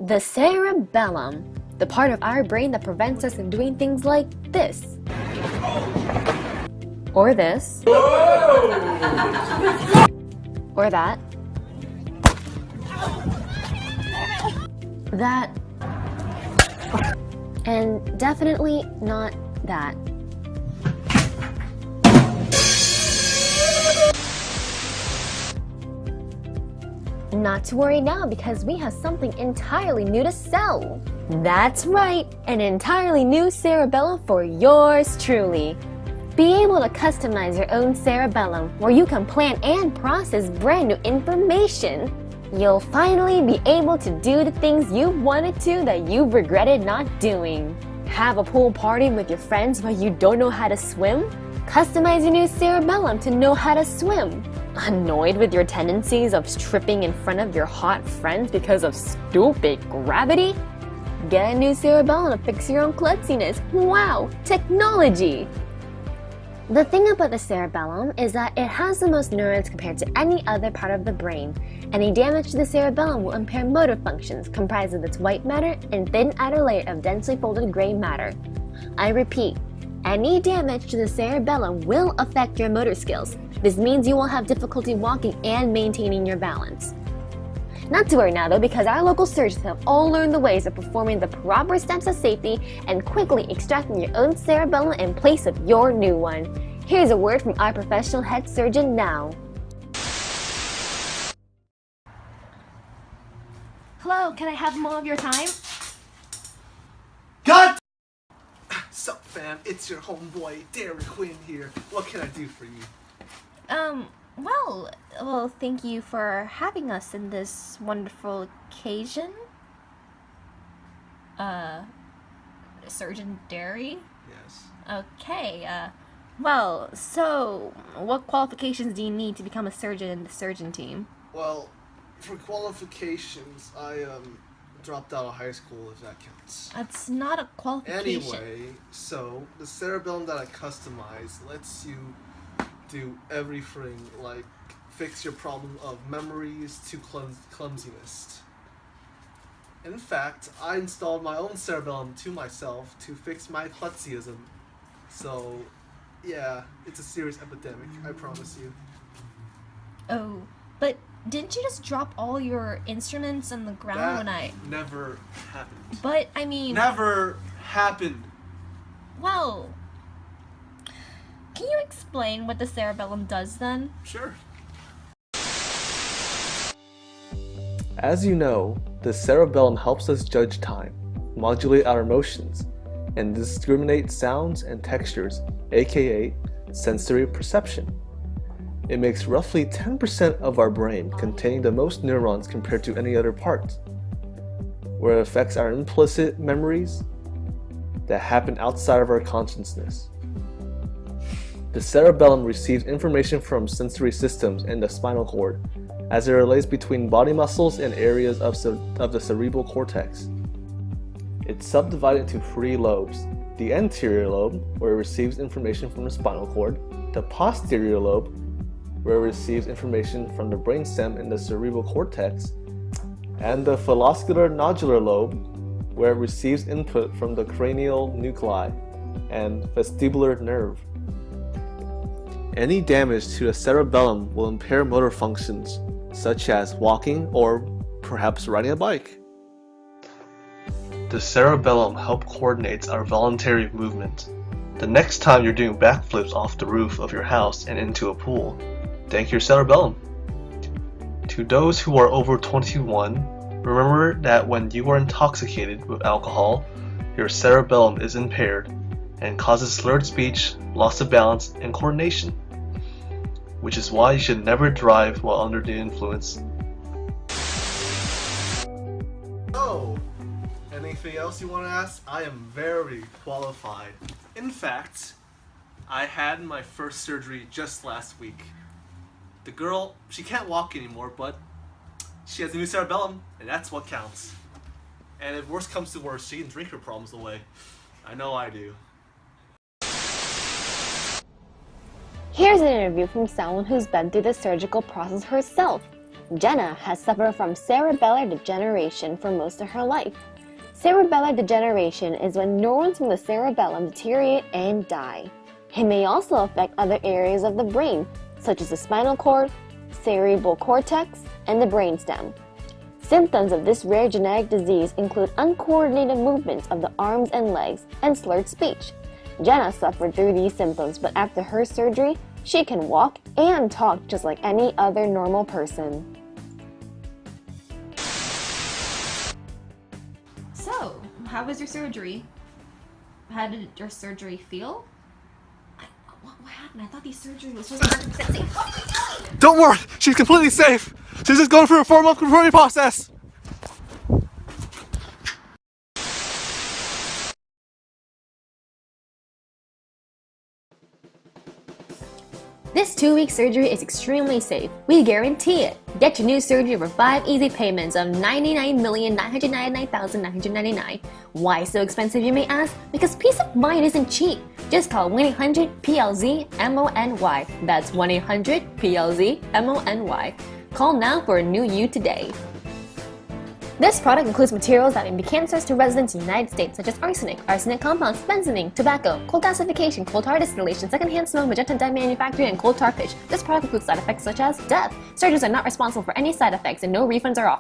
The cerebellum, the part of our brain that prevents us from doing things like this. Or this. Or that. That. And definitely not that. Not to worry now, because we have something entirely new to sell. That's right, an entirely new cerebellum for yours truly. Be able to customize your own cerebellum, where you can plan and process brand new information. You'll finally be able to do the things you've wanted to that you've regretted not doing. Have a pool party with your friends but you don't know how to swim? Customize your new cerebellum to know how to swim. Annoyed with your tendencies of tripping in front of your hot friends because of stupid gravity? Get a new cerebellum to fix your own klutziness. Wow, technology! The thing about the cerebellum is that it has the most neurons compared to any other part of the brain. Any damage to the cerebellum will impair motor functions comprised of its white matter and thin outer layer of densely folded gray matter. I repeat, any damage to the cerebellum will affect your motor skills. This means you will have difficulty walking and maintaining your balance. Not to worry now though, because our local surgeons have all learned the ways of performing the proper steps of safety and quickly extracting your own cerebellum in place of your new one. Here's a word from our professional head surgeon now. Hello, can I have more of your time? God! Sup fam, it's your homeboy Derek Quinn here. What can I do for you? Well, thank you for having us in this wonderful occasion. Surgeon Derry? Yes. Okay, so what qualifications do you need to become a surgeon in the surgeon team? Well, for qualifications, I dropped out of high school, if that counts. That's not a qualification. Anyway, so the cerebellum that I customized lets you do everything, like fix your problem of memories to clumsiness. In fact, I installed my own cerebellum to myself to fix my klutzyism. So, yeah, it's a serious epidemic, I promise you. Oh, but didn't you just drop all your instruments on the ground when I... never happened. But, I mean... Never happened! Well... Can you explain what the cerebellum does then? Sure. As you know, the cerebellum helps us judge time, modulate our emotions, and discriminate sounds and textures, aka sensory perception. It makes roughly 10% of our brain containing the most neurons compared to any other part, where it affects our implicit memories that happen outside of our consciousness. The cerebellum receives information from sensory systems and the spinal cord as it relates between body muscles and areas of the cerebral cortex. It's subdivided into 3 lobes: the anterior lobe, where it receives information from the spinal cord, the posterior lobe, where it receives information from the brainstem and the cerebral cortex, and the follicular nodular lobe, where it receives input from the cranial nuclei and vestibular nerve. Any damage to the cerebellum will impair motor functions, such as walking or perhaps riding a bike. The cerebellum helps coordinate our voluntary movement. The next time you're doing backflips off the roof of your house and into a pool, thank your cerebellum. To those who are over 21, remember that when you are intoxicated with alcohol, your cerebellum is impaired and causes slurred speech, loss of balance, and coordination, which is why you should never drive while under the influence. Oh, anything else you want to ask? I am very qualified. In fact, I had my first surgery just last week. The girl, she can't walk anymore, but she has a new cerebellum, and that's what counts. And if worse comes to worse, she can drink her problems away. I know I do. Here's an interview from someone who's been through the surgical process herself. Jenna has suffered from cerebellar degeneration for most of her life. Cerebellar degeneration is when neurons from the cerebellum deteriorate and die. It may also affect other areas of the brain, such as the spinal cord, cerebral cortex, and the brainstem. Symptoms of this rare genetic disease include uncoordinated movements of the arms and legs and slurred speech. Jenna suffered through these symptoms, but after her surgery, she can walk and talk just like any other normal person. So, how was your surgery? How did your surgery feel? What happened? I thought these surgery was supposed to be 100% safe. Don't worry, she's completely safe. She's just going through a 4-month recovery process. This 2-week surgery is extremely safe. We guarantee it. Get your new surgery for 5 easy payments of $99,999,999. Why so expensive, you may ask? Because peace of mind isn't cheap. Just call 1-800-PLZ-MONY. That's 1-800-PLZ-MONY. Call now for a new you today. This product includes materials that may be cancerous to residents in the United States, such as arsenic, arsenic compounds, benzene, tobacco, coal gasification, coal tar distillation, secondhand smoke, magenta dye manufacturing, and coal tar pitch. This product includes side effects such as death. Surgeons are not responsible for any side effects and no refunds are offered.